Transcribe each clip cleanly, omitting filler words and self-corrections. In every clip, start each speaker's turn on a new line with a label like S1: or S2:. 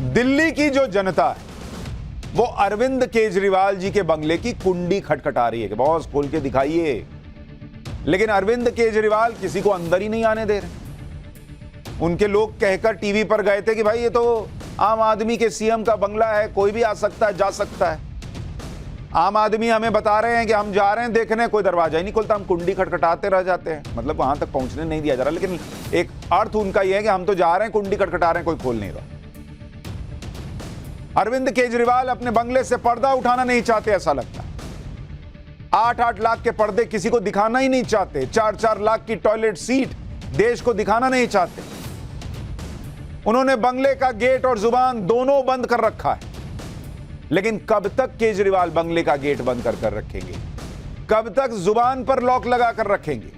S1: दिल्ली की जो जनता है वो अरविंद केजरीवाल जी के बंगले की कुंडी खटखटा रही है कि बॉस खोल के दिखाइए, लेकिन अरविंद केजरीवाल किसी को अंदर ही नहीं आने दे रहे। उनके लोग कहकर टीवी पर गए थे कि भाई ये तो आम आदमी के सीएम का बंगला है, कोई भी आ सकता है, जा सकता है। आम आदमी हमें बता रहे हैं कि हम जा रहे हैं देखने, कोई दरवाजा ही नहीं खुलता, हम कुंडी खटखटाते रह जाते हैं, मतलब वहां तक पहुंचने नहीं दिया जा रहा। लेकिन एक अर्थ उनका यह है कि हम तो जा रहे हैं, कुंडी खटखटा रहे हैं, कोई खोल नहीं रहा। अरविंद केजरीवाल अपने बंगले से पर्दा उठाना नहीं चाहते, ऐसा लगता। 8-8 लाख के पर्दे किसी को दिखाना ही नहीं चाहते, 4-4 लाख की टॉयलेट सीट देश को दिखाना नहीं चाहते। उन्होंने बंगले का गेट और जुबान दोनों बंद कर रखा है। लेकिन कब तक केजरीवाल बंगले का गेट बंद कर रखेंगे? कब तक जुबान पर लॉक लगा कर रखेंगे?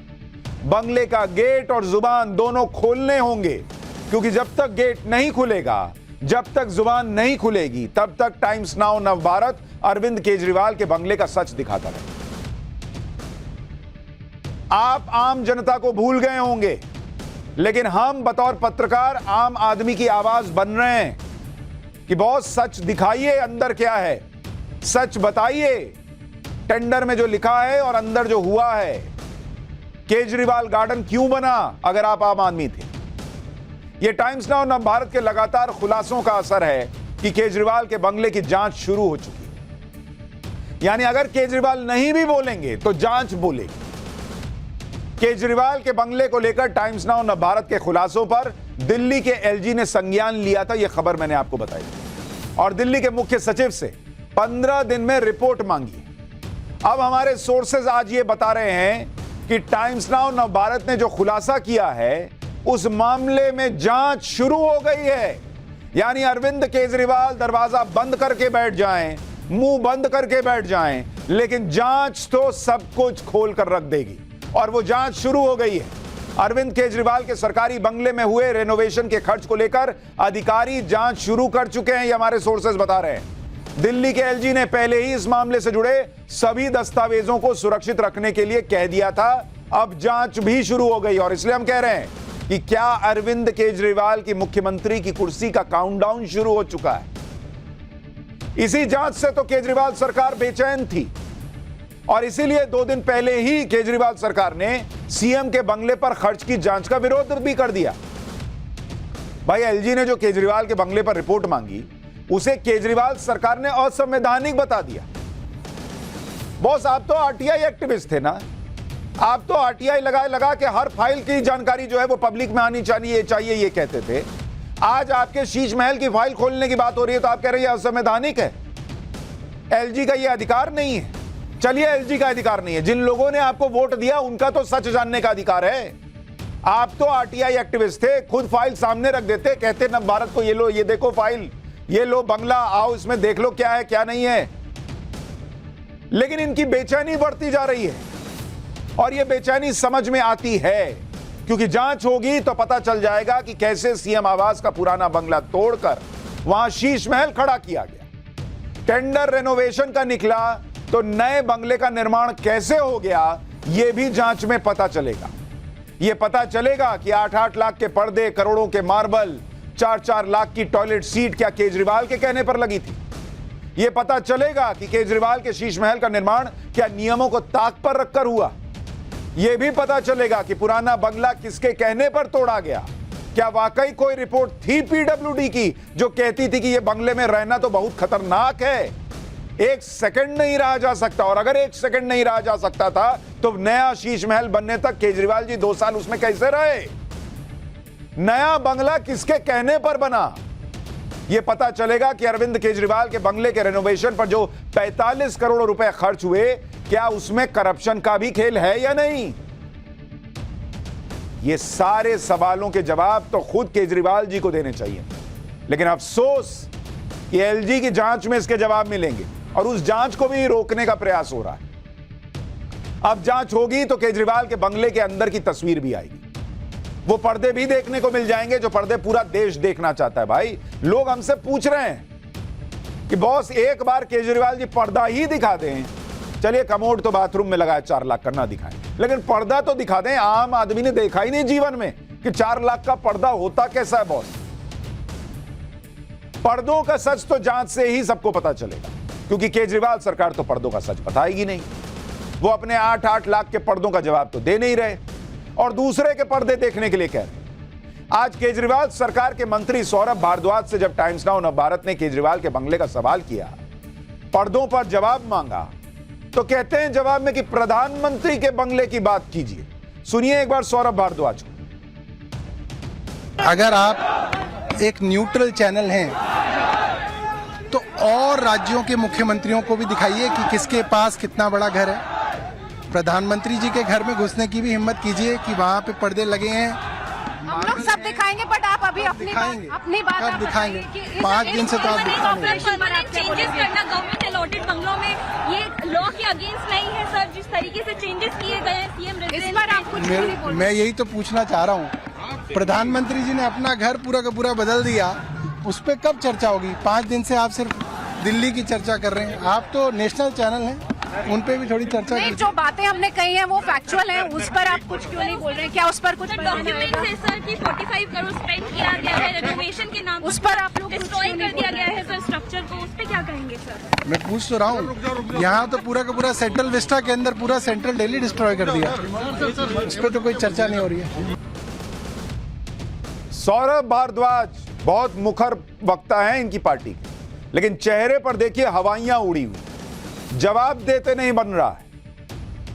S1: बंगले का गेट और जुबान दोनों खोलने होंगे, क्योंकि जब तक गेट नहीं खुलेगा, जब तक जुबान नहीं खुलेगी, तब तक टाइम्स नाउ नवभारत अरविंद केजरीवाल के बंगले का सच दिखाता रहे। आप आम जनता को भूल गए होंगे, लेकिन हम बतौर पत्रकार आम आदमी की आवाज बन रहे हैं कि बहुत सच दिखाइए, अंदर क्या है, सच बताइए। टेंडर में जो लिखा है और अंदर जो हुआ है, केजरीवाल गार्डन क्यों बना अगर आप आम आदमी थे? यह टाइम्स नाउ नवभारत के लगातार खुलासों का असर है कि केजरीवाल के बंगले की जांच शुरू हो चुकी है। यानी अगर केजरीवाल नहीं भी बोलेंगे तो जांच बोलेगी। केजरीवाल के बंगले को लेकर टाइम्स नाउ नवभारत के खुलासों पर दिल्ली के एलजी ने संज्ञान लिया था, यह खबर मैंने आपको बताई, और दिल्ली के मुख्य सचिव से 15 दिन में रिपोर्ट मांगी। अब हमारे सोर्सेज आज ये बता रहे हैं कि टाइम्स नाउ नवभारत ने जो खुलासा किया है उस मामले में जांच शुरू हो गई है। यानी अरविंद केजरीवाल दरवाजा बंद करके बैठ जाएं, मुंह बंद करके बैठ जाएं, लेकिन जांच तो सब कुछ खोल कर रख देगी, और वो जांच शुरू हो गई है। अरविंद केजरीवाल के सरकारी बंगले में हुए रेनोवेशन के खर्च को लेकर अधिकारी जांच शुरू कर चुके हैं, ये हमारे सोर्सेज बता रहे हैं। दिल्ली के एलजी ने पहले ही इस मामले से जुड़े सभी दस्तावेजों को सुरक्षित रखने के लिए कह दिया था। अब जांच भी शुरू हो गई, और इसलिए हम कह रहे हैं कि क्या अरविंद केजरीवाल की मुख्यमंत्री की कुर्सी का काउंटडाउन शुरू हो चुका है? इसी जांच से तो केजरीवाल सरकार बेचैन थी, और इसीलिए 2 दिन पहले ही केजरीवाल सरकार ने सीएम के बंगले पर खर्च की जांच का विरोध भी कर दिया। भाई एलजी ने जो केजरीवाल के बंगले पर रिपोर्ट मांगी, उसे केजरीवाल सरकार ने असंवैधानिक बता दिया। बॉस, आप तो आरटीआई एक्टिविस्ट थे ना, आप तो आरटीआई लगा के हर फाइल की जानकारी जो है वो पब्लिक में आनी चाहिए ये कहते थे। आज आपके शीश महल की फाइल खोलने की बात हो रही है तो आप कह रहे हैं असंवैधानिक है, एलजी का ये अधिकार नहीं है। चलिए, एलजी का अधिकार नहीं है, जिन लोगों ने आपको वोट दिया उनका तो सच जानने का अधिकार है। आप तो आरटीआई एक्टिविस्ट थे, खुद फाइल सामने रख देते, कहते नवभारत को ये लो, ये देखो फाइल, ये लो बंगला, आओ इसमें देख लो क्या है क्या नहीं है। लेकिन इनकी बेचैनी बढ़ती जा रही है, और ये बेचैनी समझ में आती है, क्योंकि जांच होगी तो पता चल जाएगा कि कैसे सीएम आवास का पुराना बंगला तोड़कर वहां शीश महल खड़ा किया गया। टेंडर रेनोवेशन का निकला तो नए बंगले का निर्माण कैसे हो गया, यह भी जांच में पता चलेगा। यह पता चलेगा कि 8-8 लाख के पर्दे, करोड़ों के मार्बल, 4-4 लाख की टॉयलेट सीट क्या केजरीवाल के कहने पर लगी थी। यह पता चलेगा कि केजरीवाल के शीश महल का निर्माण क्या नियमों को ताक पर रखकर हुआ। यह भी पता चलेगा कि पुराना बंगला किसके कहने पर तोड़ा गया। क्या वाकई कोई रिपोर्ट थी पीडब्ल्यूडी की जो कहती थी कि यह बंगले में रहना तो बहुत खतरनाक है, 1 सेकंड नहीं रहा जा सकता, और अगर 1 सेकंड नहीं रहा जा सकता था तो नया शीश महल बनने तक केजरीवाल जी 2 साल उसमें कैसे रहे? नया बंगला किसके कहने पर बना? यह पता चलेगा कि अरविंद केजरीवाल के बंगले के रेनोवेशन पर जो 45 करोड़ रुपए खर्च हुए, क्या उसमें करप्शन का भी खेल है या नहीं? ये सारे सवालों के जवाब तो खुद केजरीवाल जी को देने चाहिए, लेकिन अफसोस कि एलजी की जांच में इसके जवाब मिलेंगे, और उस जांच को भी रोकने का प्रयास हो रहा है। अब जांच होगी तो केजरीवाल के बंगले के अंदर की तस्वीर भी आएगी, वो पर्दे भी देखने को मिल जाएंगे जो पर्दे पूरा देश देखना चाहता है। भाई, लोग हमसे पूछ रहे हैं कि बॉस एक बार केजरीवाल जी पर्दा ही दिखा दें। चलिए, कमोड तो बाथरूम में लगाया 4 लाख का, ना दिखाएं, लेकिन पर्दा तो दिखा दें। आम आदमी ने देखा ही नहीं जीवन में कि 4 लाख का पर्दा होता कैसा है बॉस। पर्दों का सच तो जांच से ही सबको पता चलेगा, क्योंकि केजरीवाल सरकार तो पर्दों का सच बताएगी नहीं। वो अपने 8-8 लाख के पर्दों का जवाब तो दे नहीं रहे और दूसरे के पर्दे देखने के लिए कह रहे। आज केजरीवाल सरकार के मंत्री सौरभ भारद्वाज से जब टाइम्स नाउ नवभारत ने केजरीवाल के बंगले का सवाल किया, पर्दों पर जवाब मांगा, तो कहते हैं जवाब में कि प्रधानमंत्री के बंगले की बात कीजिए। सुनिए एक बार सौरभ भारद्वाज को।
S2: अगर आप एक न्यूट्रल चैनल हैं तो और राज्यों के मुख्यमंत्रियों को भी दिखाइए कि किसके पास कितना बड़ा घर है। प्रधानमंत्री जी के घर में घुसने की भी हिम्मत कीजिए कि वहां पे पर्दे लगे हैं।
S3: हम लोग सब दिखाएंगे, बट आप अभी अपनी बात
S2: कब दिखाएंगे? 5 दिन से तो आप दिखा नहीं रहे।
S4: चेंजेस करना गवर्नमेंट अलॉटेड बंगलों में ये लॉ के अगेंस्ट नहीं है सर। जिस तरीके से चेंजेस किए गए हैं सीएम
S3: इस बार आप कुछ नहीं बोल।
S2: मैं यही तो पूछना चाह रहा हूँ, प्रधानमंत्री जी ने अपना घर पूरा का पूरा बदल दिया, उस पर कब चर्चा होगी? 5 दिन से आप सिर्फ दिल्ली की चर्चा कर रहे हैं। आप तो नेशनल चैनल हैं, उन पे भी थोड़ी चर्चा
S3: नहीं, जो बातें हमने कही हैं वो फैक्चुअल हैं, उस पर आप कुछ क्यों नहीं बोल रहे हैं? क्या उस पर कुछ
S4: डॉक्यूमेंट है सर कि 45 करोड़ स्पेंड किया गया है रेनोवेशन के नाम,
S3: उस पर आप लोग
S4: डिस्ट्रॉय कर दिया गया है सर स्ट्रक्चर को, उस पे क्या कहेंगे सर?
S2: मैं पूछ तो रहा हूँ। यहाँ तो पूरा का पूरा सेंट्रल विस्टा के अंदर पूरा सेंट्रल दिल्ली डिस्ट्रॉय कर दिया, उस पर तो कोई चर्चा नहीं हो रही है।
S1: सौरभ भारद्वाज बहुत मुखर वक्ता है इनकी पार्टी के, लेकिन चेहरे पर देखिए हवाइयां उड़ी हुई, जवाब देते नहीं बन रहा है।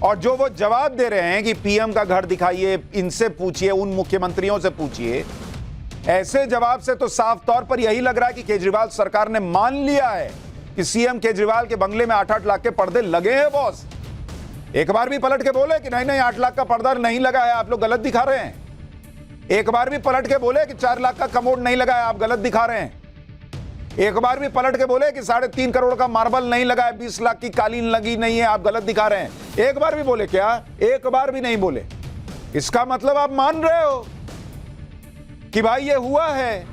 S1: और जो वो जवाब दे रहे हैं कि पीएम का घर दिखाइए, इनसे पूछिए, उन मुख्यमंत्रियों से पूछिए, ऐसे जवाब से तो साफ तौर पर यही लग रहा है कि केजरीवाल सरकार ने मान लिया है कि सीएम केजरीवाल के बंगले में 8-8 लाख के पर्दे लगे हैं। बॉस एक बार भी पलट के बोले कि नहीं 8 लाख का पर्दा नहीं लगा है, आप लोग गलत दिखा रहे हैं। एक बार भी पलट के बोले कि 4 लाख का कमोड नहीं लगा है, आप गलत दिखा रहे हैं। एक बार भी पलट के बोले कि 3.5 करोड़ का मार्बल नहीं लगा है, 20 लाख की कालीन लगी नहीं है, आप गलत दिखा रहे हैं। एक बार भी बोले क्या? एक बार भी नहीं बोले। इसका मतलब आप मान रहे हो कि भाई ये हुआ है,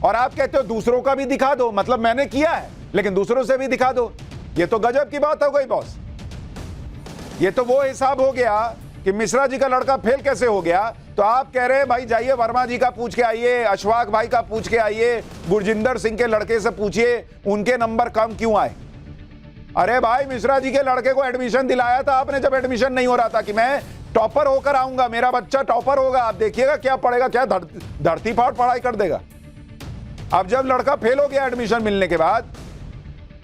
S1: और आप कहते हो दूसरों का भी दिखा दो। मतलब मैंने किया है लेकिन दूसरों से भी दिखा दो। ये तो गजब की बात हो गई बॉस। ये तो वो हिसाब हो गया कि मिश्रा जी का लड़का फेल कैसे हो गया, तो आप कह रहे हैं भाई जाइए वर्मा जी का पूछ के आइए, अशफाक भाई का पूछ के आइए, गुरजिंदर सिंह के लड़के से पूछिए उनके नंबर कम क्यों आए। अरे भाई मिश्रा जी के लड़के को एडमिशन दिलाया था आपने जब एडमिशन नहीं हो रहा था कि मैं टॉपर होकर आऊंगा, मेरा बच्चा टॉपर होगा, आप देखिएगा क्या पढ़ेगा, क्या धरती फाड़ पढ़ाई कर देगा। अब जब लड़का फेल हो गया एडमिशन मिलने के बाद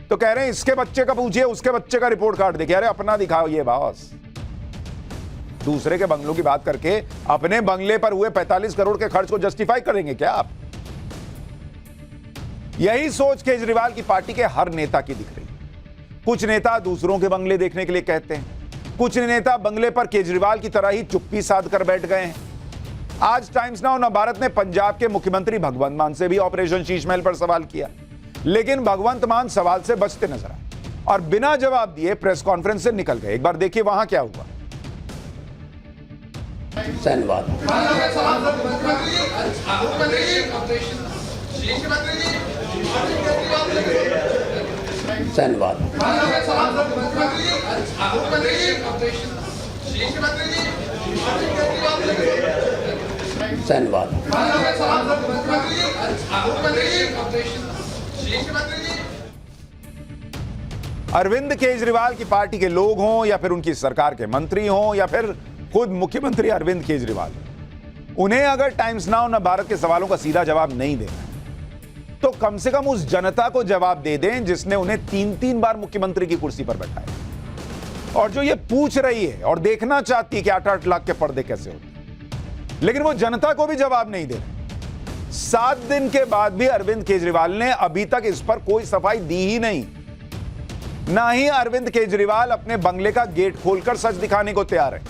S1: तो कह रहे हैं इसके बच्चे का पूछिए, उसके बच्चे का रिपोर्ट कार्ड देखिए। अरे अपना दिखाओ ये बॉस, दूसरे के बंगलों की बात करके अपने बंगले पर हुए 45 करोड़ के खर्च को जस्टिफाई करेंगे क्या आप? यही सोच केजरीवाल की पार्टी के हर नेता की दिख रही है। कुछ नेता दूसरों के बंगले देखने के लिए कहते हैं, कुछ नेता बंगले पर केजरीवाल की तरह ही चुप्पी साध कर बैठ गए हैं। आज टाइम्स नाउ नवभारत ने पंजाब के मुख्यमंत्री भगवंत मान से भी ऑपरेशन शीशमहल पर सवाल किया, लेकिन भगवंत मान सवाल से बचते नजर आए और बिना जवाब दिए प्रेस कॉन्फ्रेंस से निकल गए। एक बार देखिए वहां क्या हुआ।
S5: धन्यवाद। धन्यवाद। धन्यवाद।
S1: अरविंद केजरीवाल की पार्टी के लोग हों या फिर उनकी सरकार के मंत्री हों या फिर खुद मुख्यमंत्री अरविंद केजरीवाल, उन्हें अगर टाइम्स नाउ नवभारत के सवालों का सीधा जवाब नहीं देना तो कम से कम उस जनता को जवाब दे दें जिसने उन्हें 3-3 बार मुख्यमंत्री की कुर्सी पर बैठाया और जो ये पूछ रही है और देखना चाहती है कि 8-8 लाख के पर्दे कैसे होते, लेकिन वो जनता को भी जवाब नहीं दे रहे। 7 दिन के बाद भी अरविंद केजरीवाल ने अभी तक इस पर कोई सफाई दी ही नहीं। ना ही अरविंद केजरीवाल अपने बंगले का गेट खोलकर सच दिखाने को तैयार है,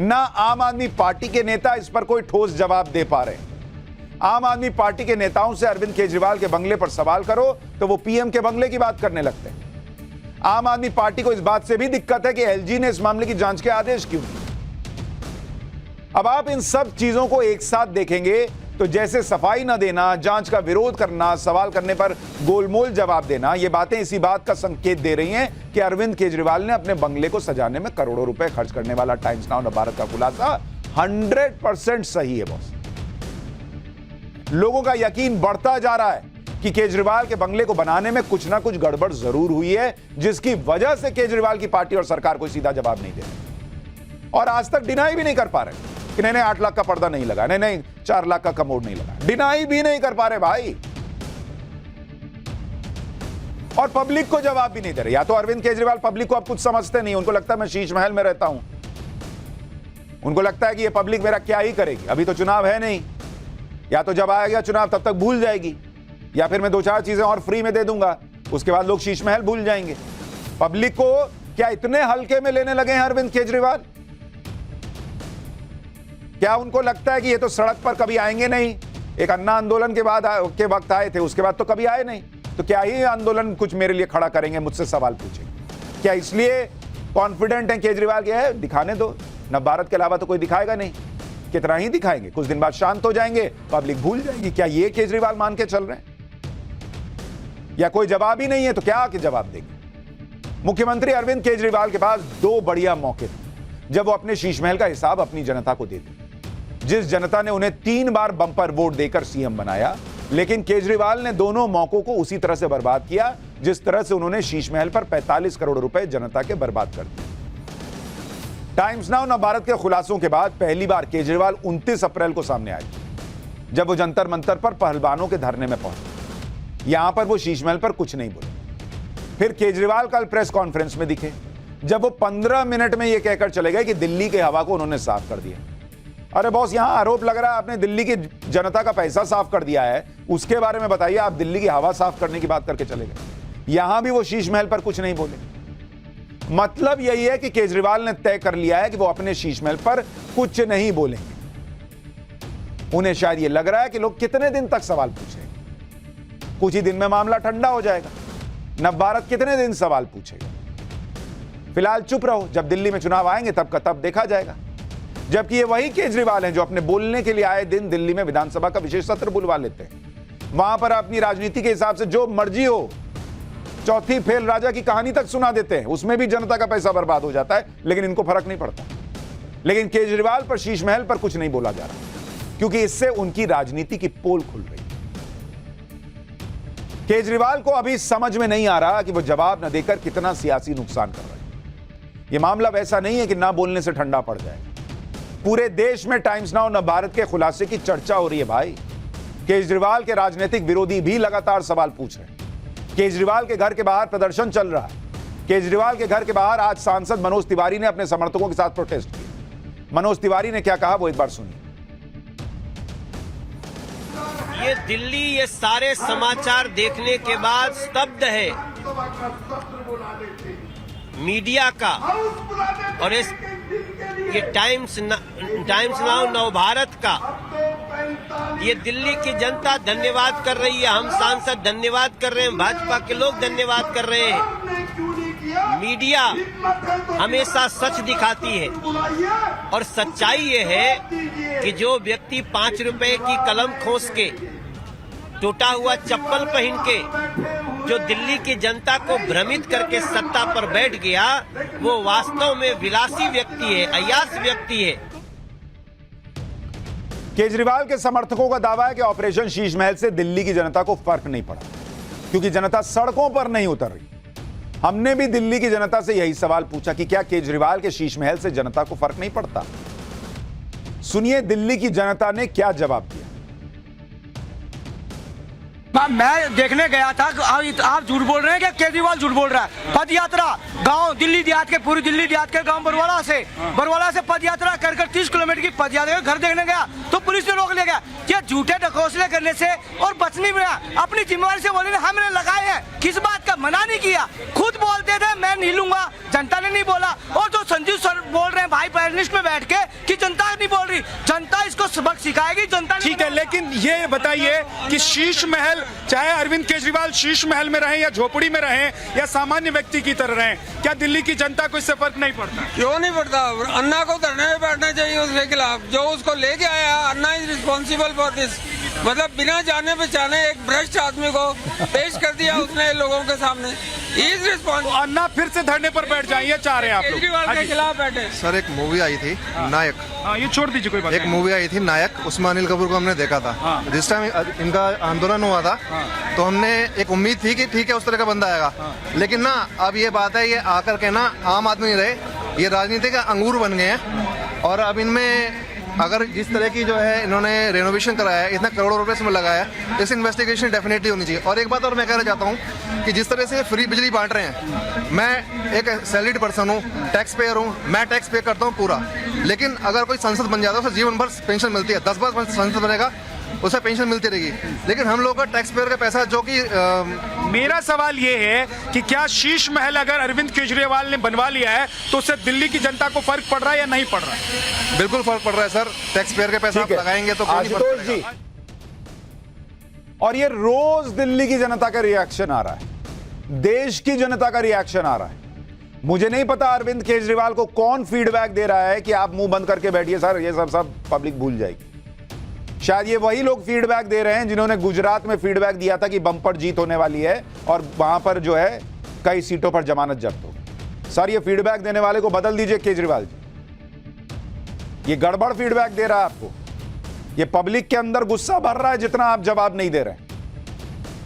S1: ना आम आदमी पार्टी के नेता इस पर कोई ठोस जवाब दे पा रहे। आम आदमी पार्टी के नेताओं से अरविंद केजरीवाल के बंगले पर सवाल करो तो वो पीएम के बंगले की बात करने लगते हैं। आम आदमी पार्टी को इस बात से भी दिक्कत है कि एलजी ने इस मामले की जांच के आदेश क्यों दिए। अब आप इन सब चीजों को एक साथ देखेंगे तो जैसे सफाई न देना, जांच का विरोध करना, सवाल करने पर गोलमोल जवाब देना, ये बातें इसी बात का संकेत दे रही हैं कि अरविंद केजरीवाल ने अपने बंगले को सजाने में करोड़ों रुपए खर्च करने वाला टाइम्स नाउ नवभारत का खुलासा 100% सही है बॉस। लोगों का यकीन बढ़ता जा रहा है कि केजरीवाल के बंगले को बनाने में कुछ ना कुछ गड़बड़ जरूर हुई है, जिसकी वजह से केजरीवाल की पार्टी और सरकार कोई सीधा जवाब नहीं दे रही और आज तक डिनाई भी नहीं कर पा रहे कि नहीं 8 लाख का पर्दा नहीं लगा, नहीं 4 लाख का कमोड नहीं लगा। डिनाई भी नहीं कर पा रहे भाई, और पब्लिक को जवाब भी नहीं दे रहे। या तो अरविंद केजरीवाल पब्लिक को अब कुछ समझते नहीं, उनको लगता है मैं शीश महल में रहता हूं, उनको लगता है कि ये पब्लिक मेरा क्या ही करेगी, अभी तो चुनाव है नहीं, या तो जब आएगा चुनाव तब तक भूल जाएगी, या फिर मैं 2-4 चीजें और फ्री में दे दूंगा, उसके बाद लोग शीश महल भूल जाएंगे। पब्लिक को क्या इतने हल्के में लेने लगे हैं अरविंद केजरीवाल? क्या उनको लगता है कि ये तो सड़क पर कभी आएंगे नहीं? एक अन्ना आंदोलन के बाद के वक्त आए थे, उसके बाद तो कभी आए नहीं, तो क्या ही आंदोलन कुछ मेरे लिए खड़ा करेंगे, मुझसे सवाल पूछेंगे? क्या इसलिए कॉन्फिडेंट हैं केजरीवाल के? है दिखाने दो, नव भारत के अलावा तो कोई दिखाएगा नहीं, कितना ही दिखाएंगे, कुछ दिन बाद शांत हो जाएंगे, पब्लिक भूल जाएगी। क्या ये केजरीवाल मान के चल रहे हैं? या कोई जवाब ही नहीं है तो क्या आके जवाब देंगे? मुख्यमंत्री अरविंद केजरीवाल के पास 2 बढ़िया मौके थे जब वो अपने शीश महल का हिसाब अपनी जनता को देते, जिस जनता ने उन्हें 3 बार बंपर वोट देकर सीएम बनाया, लेकिन केजरीवाल ने दोनों मौकों को उसी तरह से बर्बाद किया जिस तरह से उन्होंने शीश महल पर 45 करोड़ रुपए जनता के बर्बाद कर दिए। टाइम्स नाउ नव भारत के खुलासों के बाद पहली बार केजरीवाल 29 अप्रैल को सामने आए, जब वो जंतर मंतर पर पहलवानों के धरने में पहुंचे। यहां पर वो शीश महल पर कुछ नहीं बोले। फिर केजरीवाल कल प्रेस कॉन्फ्रेंस में दिखे, जब वो 15 मिनट में ये कहकर चले गए कि दिल्ली की हवा को उन्होंने साफ कर दिया। अरे बॉस, यहां आरोप लग रहा है आपने दिल्ली की जनता का पैसा साफ कर दिया है, उसके बारे में बताइए। आप दिल्ली की हवा साफ करने की बात करके चले गए। यहां भी वो शीश महल पर कुछ नहीं बोले। मतलब यही है कि केजरीवाल ने तय कर लिया है कि वो अपने शीश महल पर कुछ नहीं बोलेंगे। उन्हें शायद ये लग रहा है कि लोग कितने दिन तक सवाल पूछेंगे, कुछ ही दिन में मामला ठंडा हो जाएगा। नव भारत कितने दिन सवाल पूछेगा? फिलहाल चुप रहो, जब दिल्ली में चुनाव आएंगे तब का तब देखा जाएगा। जबकि ये वही केजरीवाल हैं जो अपने बोलने के लिए आए दिन दिल्ली में विधानसभा का विशेष सत्र बुलवा लेते हैं। वहां पर अपनी राजनीति के हिसाब से जो मर्जी हो, चौथी फेल राजा की कहानी तक सुना देते हैं, उसमें भी जनता का पैसा बर्बाद हो जाता है, लेकिन इनको फर्क नहीं पड़ता। लेकिन केजरीवाल पर शीश महल पर कुछ नहीं बोला जा रहा, क्योंकि इससे उनकी राजनीति की पोल खुल रही है। केजरीवाल को अभी समझ में नहीं आ रहा कि वो जवाब न देकर कितना सियासी नुकसान कर रहे हैं। यह मामला वैसा नहीं है कि ना बोलने से ठंडा पड़ जाएगा। पूरे देश में टाइम्स नाउ नव भारत के खुलासे की चर्चा हो रही है भाई। केजरीवाल के राजनीतिक विरोधी भी लगातार सवाल पूछ रहे हैं। केजरीवाल के घर के बाहर प्रदर्शन चल रहा है। केजरीवाल के घर के बाहर आज सांसद मनोज तिवारी ने अपने समर्थकों के साथ प्रोटेस्ट किया। मनोज तिवारी ने क्या कहा वो एक बार सुनिए।
S5: ये दिल्ली ये सारे समाचार देखने के बाद स्तब्ध है। मीडिया का और ये टाइम्स नाउ नव भारत का, ये दिल्ली की जनता धन्यवाद कर रही है, हम सांसद धन्यवाद कर रहे हैं, भाजपा के लोग धन्यवाद कर रहे हैं। मीडिया हमेशा सच दिखाती है और सच्चाई ये है कि जो व्यक्ति 5 रुपए की कलम खोस के, टूटा हुआ चप्पल पहन के, जो दिल्ली की जनता को भ्रमित करके सत्ता पर बैठ गया, वो वास्तव में विलासी व्यक्ति है, अय्याश व्यक्ति है।
S1: केजरीवाल के समर्थकों का दावा है कि ऑपरेशन शीश महल से दिल्ली की जनता को फर्क नहीं पड़ा, क्योंकि जनता सड़कों पर नहीं उतर रही। हमने भी दिल्ली की जनता से यही सवाल पूछा कि क्या केजरीवाल के शीश महल से जनता को फर्क नहीं पड़ता। सुनिए दिल्ली की जनता ने क्या जवाब दिया।
S6: मैं देखने गया था, आप झूठ बोल रहे हैं कि केजरीवाल झूठ बोल रहा है। पद यात्रा गांव दिल्ली देहात के, पूरी दिल्ली देहात के गांव बरवाला से पद यात्रा कर 30 किलोमीटर की पद यात्रा घर देखने गया तो पुलिस ने रोक ले गया। ये झूठे ढकोसले करने से और बच नहीं मिला। अपनी जिम्मेवारी से बोले हमने लगाए हैं, किस बात का मना नहीं किया। खुद बोलते थे मैं नहीं लूंगा, जनता ने नहीं बोला। और जो संजीव सर बोल रहे हैं भाई पैनलिस्ट में बैठ के कि जनता नहीं बोल रही, जनता इसको सबक सिखाएगी। जनता
S7: ठीक है, लेकिन ये बताइए कि शीश महल, चाहे अरविंद केजरीवाल शीश महल में रहें या झोपड़ी में रहें या सामान्य व्यक्ति की तरह रहें, क्या दिल्ली की जनता को इससे फर्क नहीं पड़ता?
S8: क्यों नहीं पड़ता? अन्ना को धरने में बैठना चाहिए उसके खिलाफ, जो उसको लेके आया। अन्ना इज रिस्पॉन्सिबल फॉर दिस। मतलब बिना जाने पहचाने एक भ्रष्ट आदमी को पेश कर दिया उसने लोगों के सामने। इस रिस्पॉन्स
S7: अन्ना फिर से धरने पर बैठ जाए, ये चाह रहे हैं आप लोग।
S8: केजरीवाल
S7: हाँ
S8: के
S7: जी।
S8: खिलाफ बैठे।
S9: सर एक मूवी आई थी नायक,
S7: हाँ, ये छोड़ दीजिए, कोई बात
S9: एक
S7: नहीं।
S9: मूवी आई थी नायक, उसमें अनिल कपूर को हमने देखा था।
S7: हाँ।
S9: जिस टाइम इनका आंदोलन हुआ था तो हमने एक उम्मीद थी कि ठीक है उस तरह का बंदा आएगा, लेकिन ना अब ये बात है, ये आकर के ना आम आदमी नहीं रहे, ये राजनीति के अंगूर बन गए हैं। और अब इनमें अगर जिस तरह की जो है इन्होंने रेनोवेशन कराया है, इतना करोड़ों रुपए इसमें लगाया है, इस इन्वेस्टिगेशन डेफिनेटली होनी चाहिए। और एक बात और मैं कहना चाहता हूँ कि जिस तरह से फ्री बिजली बांट रहे हैं, मैं एक सैलरीड पर्सन हूँ, टैक्स पेयर हूँ, मैं टैक्स पे करता हूँ पूरा, लेकिन अगर कोई संसद बन जाता है उसे जीवन भर पेंशन मिलती है, 10 बार संसद बनेगा उसे पेंशन मिलती रहेगी। लेकिन हम लोग का टैक्स पेयर का पैसा जो कि
S7: मेरा सवाल ये है कि क्या शीश महल अगर अरविंद केजरीवाल ने बनवा लिया है तो उससे दिल्ली की जनता को फर्क पड़ रहा है या नहीं पड़ रहा है?
S9: बिल्कुल फर्क पड़ रहा है सर, टैक्स पेयर के पैसा आप
S1: ठीक है।
S9: लगाएंगे तो कोई नहीं फर्क
S1: आशुतोष जी,
S9: पड़ेगा।
S1: और ये रोज दिल्ली की जनता का रिएक्शन आ रहा है, देश की जनता का रिएक्शन आ रहा है। मुझे नहीं पता अरविंद केजरीवाल को कौन फीडबैक दे रहा है कि आप मुंह बंद करके बैठिए सर, ये सब पब्लिक भूल जाएगी। शायद ये वही लोग फीडबैक दे रहे हैं जिन्होंने गुजरात में फीडबैक दिया था कि बम्पर जीत होने वाली है और वहां पर जो है कई सीटों पर जमानत जब्त होगी। सर ये फीडबैक देने वाले को बदल दीजिए केजरीवाल जी, ये गड़बड़ फीडबैक दे रहा है आपको। ये पब्लिक के अंदर गुस्सा भर रहा है जितना आप जवाब नहीं दे रहे।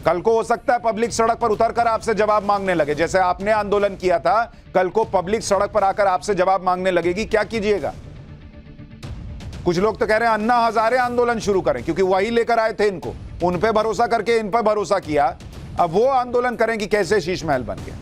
S1: कल को हो सकता है पब्लिक सड़क पर उतरकर आपसे जवाब मांगने लगे, जैसे आपने आंदोलन किया था, कल को पब्लिक सड़क पर आकर आपसे जवाब मांगने लगेगी, क्या कीजिएगा? कुछ लोग तो कह रहे हैं अन्ना हजारे आंदोलन शुरू करें, क्योंकि वही लेकर आए थे इनको, उन पे भरोसा करके इन पर भरोसा किया, अब वो आंदोलन करें कि कैसे शीश महल बन गया।